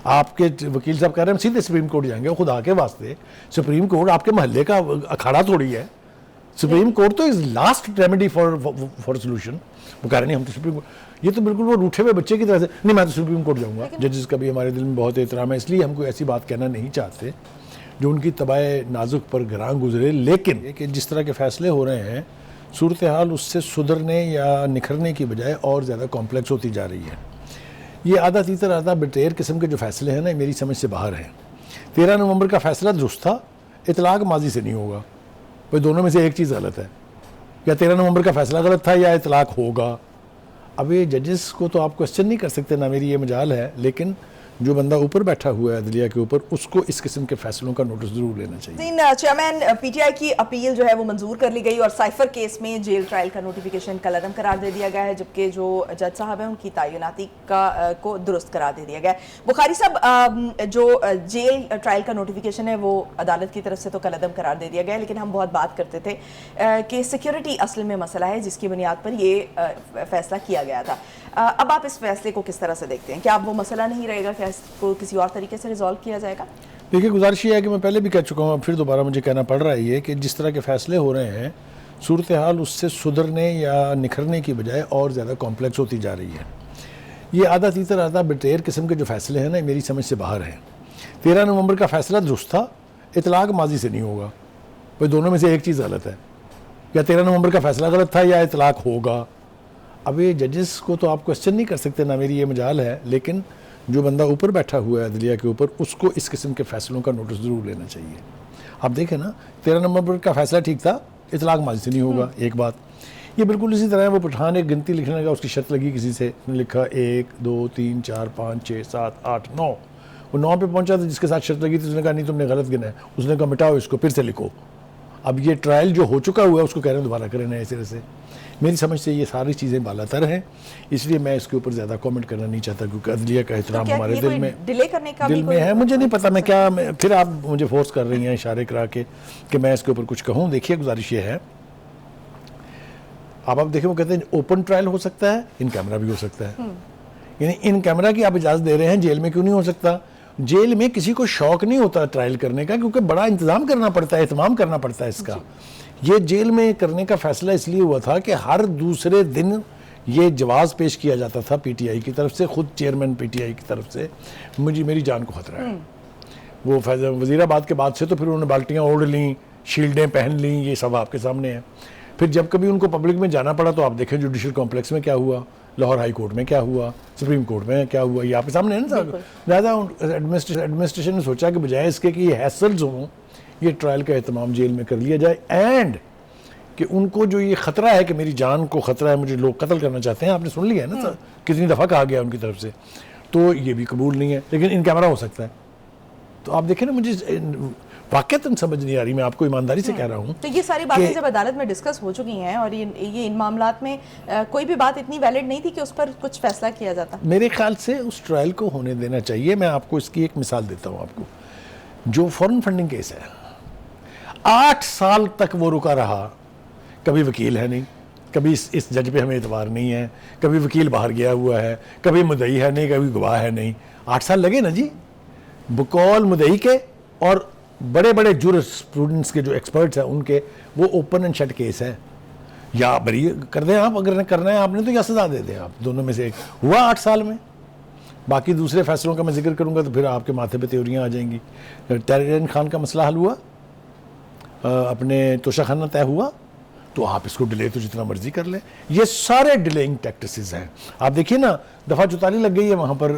आपके वकील साहब कह रहे हैं हम सीधे सुप्रीम कोर्ट जाएंगे। खुदा के वास्ते सुप्रीम कोर्ट आपके मोहल्ले का अखाड़ा थोड़ी है। सुप्रीम कोर्ट तो is last remedy for solution. वो कह रहे नहीं हम तो सुप्रीम कोर्ट, ये तो बिल्कुल वो रूठे हुए बच्चे की तरह से, नहीं मैं तो सुप्रीम कोर्ट जाऊंगा। जजेस का भी हमारे दिल में बहुत एहतराम है, इसलिए हम कोई ऐसी बात कहना नहीं चाहते जो उनकी तबाह नाजुक पर ग्रां गुजरे। लेकिन कि जिस तरह के फैसले हो रहे हैं, सूरत हाल उससे सुधरने या निखरने की बजाय और ज़्यादा कॉम्प्लेक्स होती जा रही है। ये आधा तीतर आधा बटेर किस्म के जो फैसले हैं ना, मेरी समझ से बाहर हैं। 13 नवंबर का फैसला दुरुस्त था, इतलाक माजी से नहीं होगा। भाई दोनों में से एक चीज़ गलत है, या 13 नवंबर का फैसला गलत था या इतलाक होगा। अब ये जजेस को तो आप क्वेश्चन नहीं कर सकते, ना मेरी ये मजाल है, लेकिन जो बंदा ऊपर बैठा हुआ है अदलिया के ऊपर, उसको इस किस्म के फैसलों का नोटिस जरूर लेना चाहिए। चेयरमैन, पीटीआई की अपील जो है वो मंजूर कर ली गई और साइफर केस में जेल ट्रायल का नोटिफिकेशन कलअदम करार दे दिया गया है, जबकि जो जज साहब हैं उनकी तैनाती को दुरुस्त करार दे दिया गया है। बुखारी साहब, जो जेल ट्रायल का नोटिफिकेशन है वो अदालत की तरफ से तो कलअदम करार दे दिया गया है, लेकिन हम बहुत बात करते थे कि सिक्योरिटी असल में मसला है जिसकी बुनियाद पर ये फैसला किया गया था। अब आप इस फैसले को किस तरह से देखते हैं? क्या अब वो मसला नहीं रहेगा, क्या इसको किसी और तरीके से रिजॉल्व किया जाएगा? देखिए, गुजारिश ये है कि मैं पहले भी कह चुका हूँ, फिर दोबारा मुझे कहना पड़ रहा है ये कि जिस तरह के फैसले हो रहे हैं, सूरत हाल उससे सुधरने या निखरने की बजाय और ज़्यादा कॉम्प्लेक्स होती जा रही है। ये आधा तीतर आधा बटेर किस्म के जो फैसले हैं ना, मेरी समझ से बाहर हैं। 13 नवंबर का फैसला दुरुस्त था, इतलाक माजी से नहीं होगा। भाई दोनों में से एक चीज़ गलत है, या 13 नवंबर का फैसला गलत था या इतलाक होगा। अब ये जजेस को तो आप क्वेश्चन नहीं कर सकते, ना मेरी ये मजाल है, लेकिन जो बंदा ऊपर बैठा हुआ है अदलिया के ऊपर, उसको इस किस्म के फैसलों का नोटिस ज़रूर लेना चाहिए। आप देखें ना, 13 नवंबर का फैसला ठीक था, इतलाक माजी से नहीं होगा, एक बात। ये बिल्कुल इसी तरह है, वो पठान एक गिनती लिखने लगा, उसकी शर्त लगी किसी से, उसने लिखा 1 2 3 4 5 6 7 8 9। वो 9 पे पहुंचा तो जिसके साथ शर्त लगी थी उसने कहा नहीं तुमने गलत गिना है। उसने कहा मिटाओ इसको, फिर से लिखो। अब ये ट्रायल जो हो चुका हुआ है उसको कह रहे हैं दोबारा करें नए सिरे से। मेरी समझ से ये सारी चीज़ें बालातर हैं, इसलिए मैं इसके ऊपर ज़्यादा कमेंट करना नहीं चाहता, क्योंकि अदलिया का एहतराम हमारे दिल में है। मुझे नहीं पता मैं क्या, फिर आप मुझे फोर्स कर रही हैं इशारे करा के कि मैं इसके ऊपर कुछ कहूँ। देखिए, गुजारिश ये है, आप देखिए, वो कहते हैं ओपन ट्रायल हो सकता है, इन कैमरा भी हो सकता है। यानी इन कैमरा की आप इजाज़त दे रहे हैं, जेल में क्यों नहीं हो सकता? जेल में किसी को शौक नहीं होता ट्रायल करने का, क्योंकि बड़ा इंतज़ाम करना पड़ता है, एहतमाम करना पड़ता है इसका। ये जेल में करने का फैसला इसलिए हुआ था कि हर दूसरे दिन ये जवाब पेश किया जाता था पीटीआई की तरफ से, खुद चेयरमैन पीटीआई की तरफ से, मेरी जान को खतरा है। वो वज़ीराबाद के बाद से तो फिर उन्होंने बाल्टियाँ ओढ़ लीं, शील्डें पहन लीं, ये सब आपके सामने है। फिर जब कभी उनको पब्लिक में जाना पड़ा तो आप देखें जुडिशल कॉम्प्लेक्स में क्या हुआ, लाहौर हाई कोर्ट में क्या हुआ, सुप्रीम कोर्ट में क्या हुआ, ये आपके सामने है ना साहब। ज़्यादा एडमिनिस्ट्रेशन ने सोचा कि बजाय इसके कि ये हैसल्स हों, ये ट्रायल का एहतमाम जेल में कर लिया जाए, एंड कि उनको जो ये ख़तरा है कि मेरी जान को ख़तरा है, मुझे लोग कत्ल करना चाहते हैं, आपने सुन लिया है ना सर, कितनी दफ़ा कहा गया उनकी तरफ से, तो ये भी कबूल नहीं है। लेकिन इन कैमरा हो सकता है। तो आप देखें ना, मुझे वाक़तन समझ नहीं आ रही, मैं आपको ईमानदारी से कह रहा हूँ। तो ये सारी बातें जब अदालत में डिस्कस हो चुकी हैं और ये इन मामलात में कोई भी बात इतनी वैलिड नहीं थी कि उस पर कुछ फैसला किया जाता। मेरे ख्याल से उस ट्रायल को होने देना चाहिए। मैं आपको इसकी एक मिसाल देता हूँ आपको। जो फॉरेन फंडिंग केस है, 8 साल तक वो रुका रहा, कभी वकील है नहीं, कभी इस जज पे हमें एतबार नहीं है, कभी वकील बाहर गया हुआ है, कभी मुद्दई है नहीं, कभी गवाह है नहीं। 8 साल लगे ना जी, बकौल मुद्दई के और बड़े बड़े जूरिस्प्रूडेंस के जो एक्सपर्ट्स हैं उनके, वो ओपन एंड शट केस है। या बरी कर दें आप, अगर करना है आपने तो, या सजा दे दें आप, दोनों में से एक हुआ 8 साल में। बाकी दूसरे फैसलों का मैं जिक्र करूंगा तो फिर आपके माथे पे त्योरियां आ जाएंगी। तहरीर खान का मसला हल हुआ, अपने तोशाखाना तय हुआ, तो आप इसको डिले तो जितना मर्जी कर लें। ये सारे डिलेइंग टैक्टिसेस हैं। आप देखिए ना, दफ़ा 44 लग गई है वहाँ पर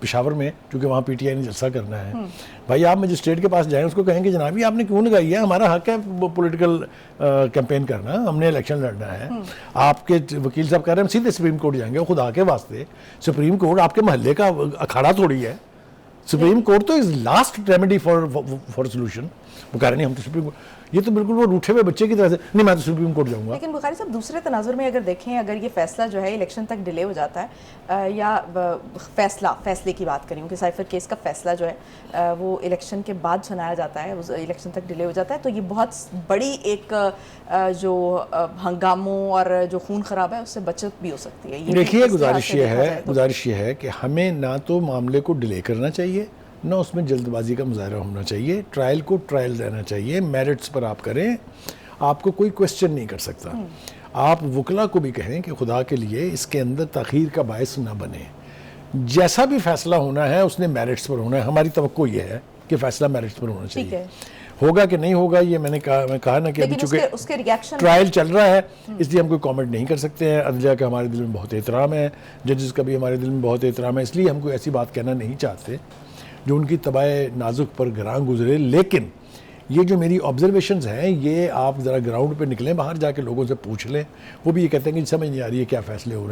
पेशावर में, क्योंकि वहाँ पीटीआई ने जलसा करना है। भाई आप मजिस्ट्रेट के पास जाएं, उसको कहेंगे जनाब आपने क्यों लगाई है, हमारा हक है वो पॉलिटिकल कैंपेन करना, हमने इलेक्शन लड़ना है। आपके वकील साहब कह रहे हैं हम सीधे सुप्रीम कोर्ट जाएंगे। खुदा के वास्ते सुप्रीम कोर्ट आपके मोहल्ले का अखाड़ा थोड़ी है। सुप्रीम कोर्ट तो is last remedy for solution. वो कह रहे नहीं हम तो सुप्रीम कोर्ट, ये तो बिल्कुल वो रूठे हुए बच्चे की तरह से, नहीं मैं तो सुप्रीम कोर्ट जाऊंगा। लेकिन बुखारी साहब दूसरे तनाजुर में अगर देखें, अगर ये फैसला जो है इलेक्शन तक डिले हो जाता है या फैसले की बात करें कि साइफर केस का फैसला जो है वो इलेक्शन के बाद सुनाया जाता है, उस इलेक्शन तक डिले हो जाता है, तो ये बहुत बड़ी एक जो हंगामों और जो खून खराब है उससे बचत भी हो सकती है। देखिए गुजारिश ये है कि हमें ना तो मामले को डिले करना चाहिए, ना उसमें जल्दबाजी का मुजाहरा होना चाहिए। ट्रायल को ट्रायल रहना चाहिए, मेरिट्स पर आप करें, आपको कोई क्वेश्चन नहीं कर सकता। आप वकला को भी कहें कि खुदा के लिए इसके अंदर ताख़ीर का बायस ना बने। जैसा भी फैसला होना है उसने मेरिट्स पर होना है। हमारी तवक्को ये है कि फैसला मेरिट्स पर होना चाहिए। होगा कि नहीं होगा ये मैं कहा ना कि अभी चूंकि उसके रिएक्शन ट्रायल चल रहा है इसलिए हम कोई कमेंट नहीं कर सकते हैं। अदलिया का हमारे दिल में बहुत एहतराम है, जजेस का भी हमारे दिल में बहुत एहतराम है, इसलिए हम कोई ऐसी बात कहना नहीं चाहते जो उनकी तबाह नाजुक पर ग्रां गुजरे। लेकिन ये जो मेरी ऑब्जर्वेशंस हैं ये आप ज़रा ग्राउंड पे निकलें, बाहर जाके लोगों से पूछ लें, वो भी ये कहते हैं कि समझ नहीं आ रही है क्या फ़ैसले हो रहे हैं।